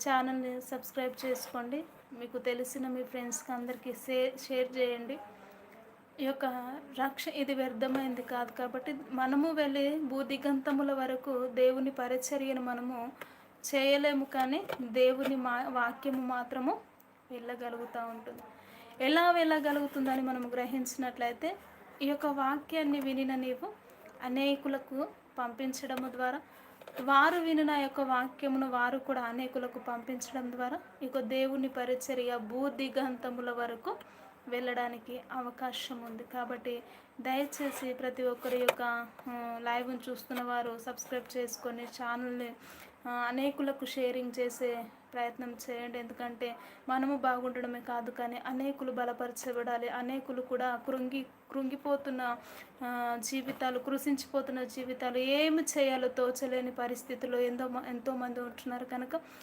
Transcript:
ఛానల్ని సబ్స్క్రైబ్ చేసుకోండి. మీకు తెలిసిన మీ ఫ్రెండ్స్కి అందరికీ షేర్ చేయండి. ఈ యొక్క ఇది వ్యర్థమైంది కాదు కాబట్టి మనము వెళ్ళి భూదిగంతముల వరకు దేవుని పరిచర్యను మనము చేయలేము, కానీ దేవుని వాక్యము మాత్రము వెళ్ళగలుగుతూ ఉంటుంది. ఎలా వెళ్ళగలుగుతుందని మనం గ్రహించినట్లయితే, ఈ యొక్క వాక్యాన్ని వినిన నీవు అనేకులకు పంపించడము ద్వారా, వారు వినిన యొక్క వాక్యమును వారు కూడా అనేకులకు పంపించడం ద్వారా ఇక దేవుని పరిచర్య భూదిగంతముల వరకు వెళ్ళడానికి అవకాశం ఉంది. కాబట్టి దయచేసి ప్రతి ఒక్కరి యొక్క లైవ్ని చూస్తున్న వారు సబ్స్క్రైబ్ చేసుకొని ఛానల్ని అనేకులకు షేరింగ్ చేసే ప్రయత్నం చేయండి. ఎందుకంటే మనము బాగుండడమే కాదు, కానీ అనేకులు బలపరచబడాలి. అనేకులు కూడా కృంగిపోతున్న జీవితాలు, కృషించిపోతున్న జీవితాలు, ఏమి చేయాలో తోచలేని పరిస్థితుల్లో ఎంతోమంది ఉంటున్నారు. కనుక